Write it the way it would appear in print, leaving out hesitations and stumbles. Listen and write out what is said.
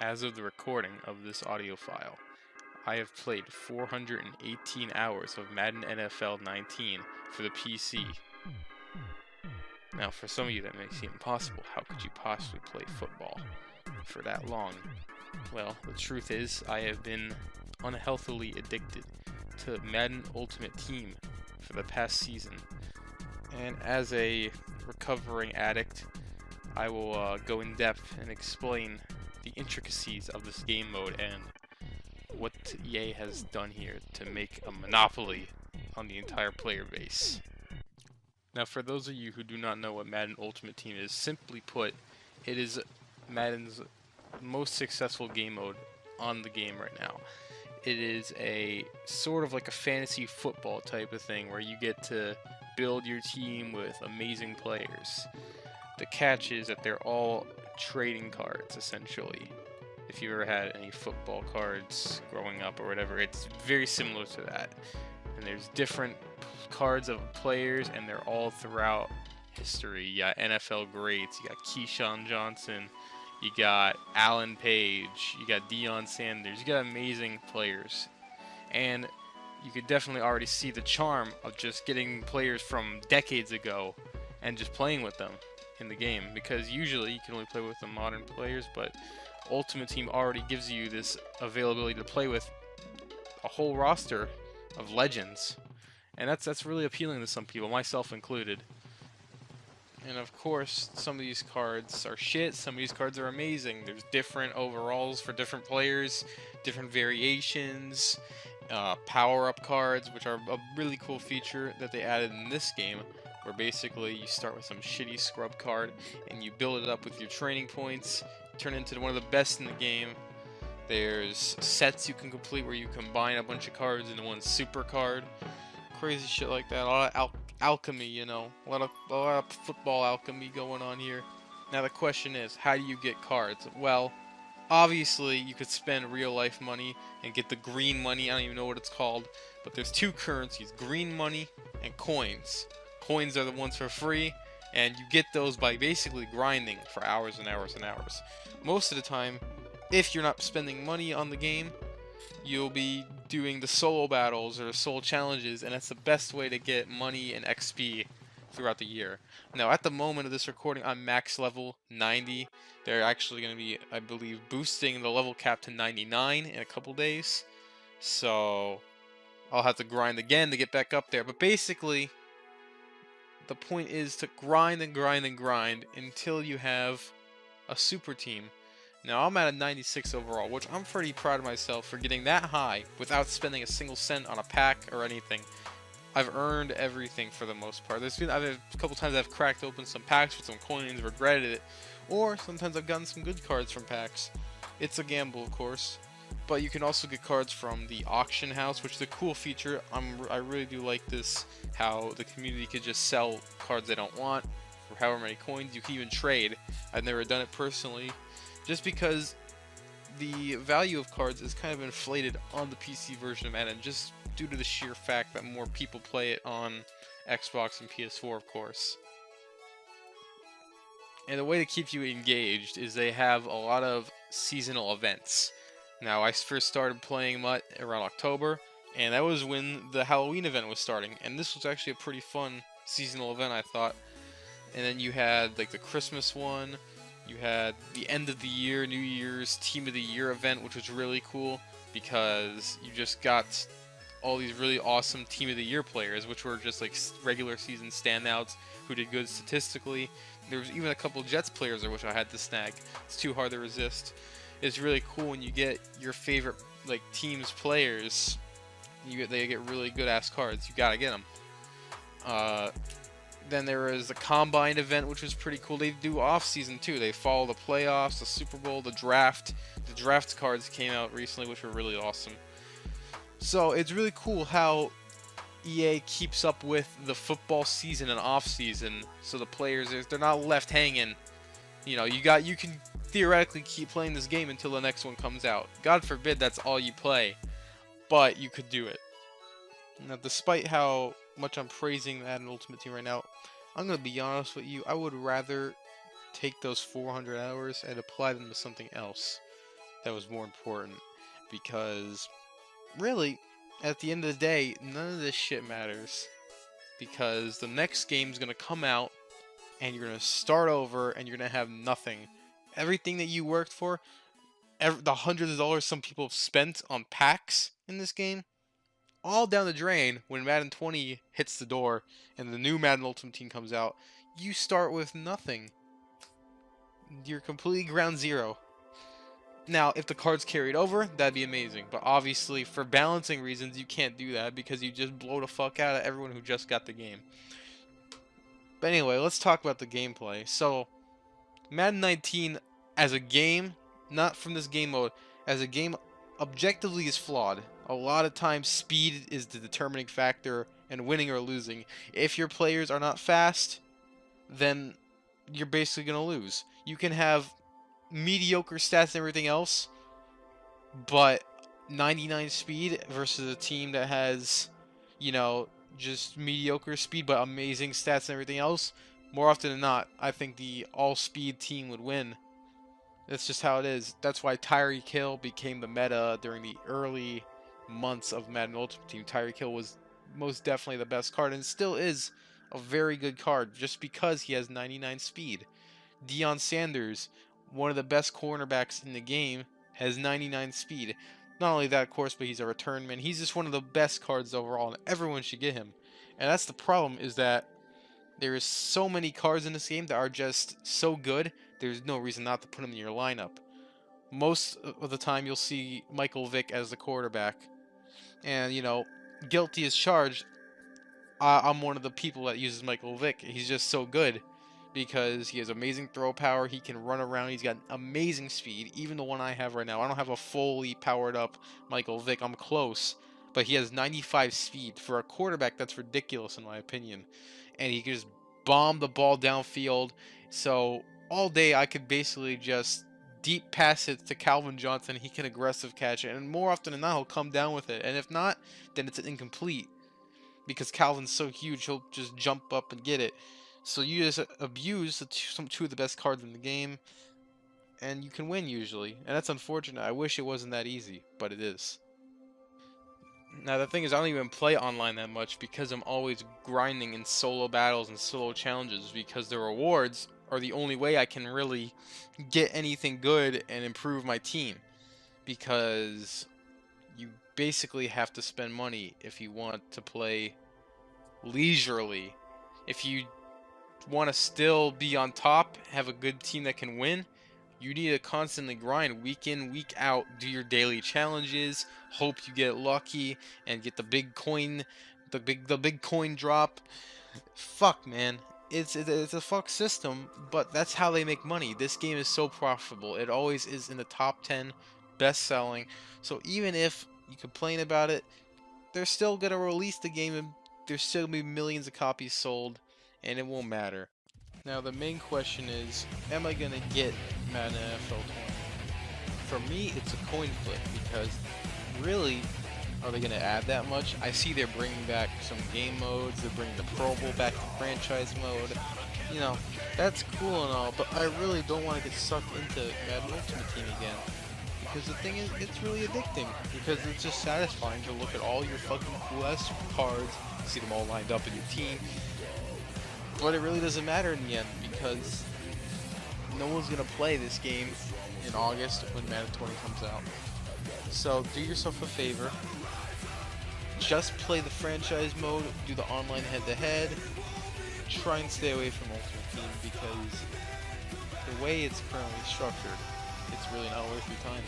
As of the recording of this audio file, I have played 418 hours of Madden NFL 19 for the PC. Now, for some of you that may seem impossible. How could you possibly play football for that long? Well, the truth is, I have been unhealthily addicted to Madden Ultimate Team for the past season. And as a recovering addict, I will go in depth and explain the intricacies of this game mode and what EA has done here to make a monopoly on the entire player base. Now, for those of you who do not know what Madden Ultimate Team is, simply put, it is Madden's most successful game mode on the game right now. It is a sort of like a fantasy football type of thing where you get to build your team with amazing players. The catch is that they're all trading cards, essentially. If you ever had any football cards growing up or whatever, it's very similar to that. And there's different cards of players, and they're all throughout history. You got NFL greats, you got Keyshawn Johnson, you got Alan Page, you got Deion Sanders, you got amazing players. And you could definitely already see the charm of just getting players from decades ago and just playing with them in the game, because usually you can only play with the modern players, but Ultimate Team already gives you this availability to play with a whole roster of legends, and that's really appealing to some people, myself included. And of course, some of these cards are shit, some of these cards are amazing. There's different overalls for different players, different variations, power-up cards, which are a really cool feature that they added in this game, where basically you start with some shitty scrub card and you build it up with your training points, turn it into one of the best in the game. There's sets you can complete where you combine a bunch of cards into one super card. Crazy shit like that. A lot of alchemy, you know. A lot of football alchemy going on here. Now the question is, how do you get cards? Well, obviously you could spend real life money and get the green money. I don't even know what it's called. But there's two currencies, green money and coins. Coins are the ones for free, and you get those by basically grinding for hours and hours and hours. Most of the time, if you're not spending money on the game, you'll be doing the solo battles or the solo challenges, and that's the best way to get money and XP throughout the year. Now, at the moment of this recording, I'm max level 90. They're actually going to be, I believe, boosting the level cap to 99 in a couple days. So, I'll have to grind again to get back up there. But basically, the point is to grind and grind and grind until you have a super team. Now, I'm at a 96 overall, which I'm pretty proud of myself for getting that high without spending a single cent on a pack or anything. I've earned everything for the most part. I've a couple times I've cracked open some packs with some coins, regretted it, or sometimes I've gotten some good cards from packs. It's a gamble, of course, but you can also get cards from the auction house, which is a cool feature. I really do like this, how the community could just sell cards they don't want for however many coins. You can even trade. I've never done it personally, just because the value of cards is kind of inflated on the PC version of Madden, just due to the sheer fact that more people play it on Xbox and PS4, of course. And the way to keep you engaged is they have a lot of seasonal events. Now, I first started playing MUT around October, and that was when the Halloween event was starting, and this was actually a pretty fun seasonal event, I thought. And then you had like the Christmas one. You had the end of the year, New Year's Team of the Year event, which was really cool because you just got all these really awesome Team of the Year players, which were just like regular season standouts who did good statistically. There was even a couple Jets players there which I had to snag. It's too hard to resist. It's really cool when you get your favorite like team's players. They get really good ass cards. You gotta get them. Then there is the Combine event, which was pretty cool. They do off-season too. They follow the playoffs, the Super Bowl, the draft. The draft cards came out recently, which were really awesome. So it's really cool how EA keeps up with the football season and off-season, so the players they're not left hanging. You know, you can theoretically keep playing this game until the next one comes out. God forbid that's all you play, but you could do it. Now, despite how much I'm praising Madden Ultimate Team right now, I'm going to be honest with you, I would rather take those 400 hours and apply them to something else. that was more important, because really, at the end of the day, none of this shit matters, because the next game's gonna come out and you're gonna start over and you're gonna have nothing. Everything that you worked for, the hundreds of dollars some people have spent on packs in this game, all down the drain when Madden 20 hits the door and the new Madden Ultimate Team comes out. You start with nothing. You're completely ground zero. Now, if the cards carried over, that'd be amazing. But obviously, for balancing reasons, you can't do that because you just blow the fuck out of everyone who just got the game. But anyway, let's talk about the gameplay. So, Madden 19 as a game, not from this game mode, as a game objectively is flawed. A lot of times speed is the determining factor in winning or losing. If your players are not fast, then you're basically going to lose. You can have mediocre stats and everything else, but 99 speed versus a team that has, you know, just mediocre speed but amazing stats and everything else, more often than not, I think the all-speed team would win. That's just how it is. That's why Tyreek Hill became the meta during the early months of Madden Ultimate Team. Tyreek Hill was most definitely the best card, and still is a very good card just because he has 99 speed. Deion Sanders, one of the best cornerbacks in the game, has 99 speed. Not only that, of course, but he's a return man. He's just one of the best cards overall, and everyone should get him. And that's the problem, is that there is so many cards in this game that are just so good, there's no reason not to put them in your lineup. Most of the time, you'll see Michael Vick as the quarterback. And, you know, guilty as charged, I'm one of the people that uses Michael Vick. He's just so good because he has amazing throw power. He can run around. He's got amazing speed. Even the one I have right now, I don't have a fully powered up Michael Vick. I'm close, but he has 95 speed. For a quarterback, that's ridiculous in my opinion. And he can just bomb the ball downfield. So all day I could basically just deep pass it to Calvin Johnson. He can aggressive catch it, and more often than not, he'll come down with it. And if not, then it's an incomplete, because Calvin's so huge, he'll just jump up and get it. So you just abuse two of the best cards in the game, and you can win usually. And that's unfortunate. I wish it wasn't that easy, but it is. Now the thing is, I don't even play online that much because I'm always grinding in solo battles and solo challenges, because the rewards are the only way I can really get anything good and improve my team, because you basically have to spend money if you want to play leisurely. If you want to still be on top, have a good team that can win, you need to constantly grind week in, week out, do your daily challenges, hope you get lucky and get the big coin, the big coin drop. Fuck, man. It's a fuck system, but that's how they make money. This game is so profitable. It always is in the top 10 best selling. So even if you complain about it, they're still gonna release the game and there's still gonna be millions of copies sold, and it won't matter. Now the main question is, am I gonna get Madden NFL 20? For me, it's a coin flip, because really, are they gonna add that much? I see they're bringing back some game modes. They're bringing the Pro Bowl back to franchise mode. You know, that's cool and all, but I really don't want to get sucked into Madden Ultimate Team again. Because the thing is, it's really addicting, because it's just satisfying to look at all your fucking cool ass cards, see them all lined up in your team. But it really doesn't matter in the end, because no one's gonna play this game in August when Madden 20 comes out. So do yourself a favor, just play the franchise mode, do the online head-to-head, try and stay away from Ultimate Team, because the way it's currently structured, it's really not worth your time.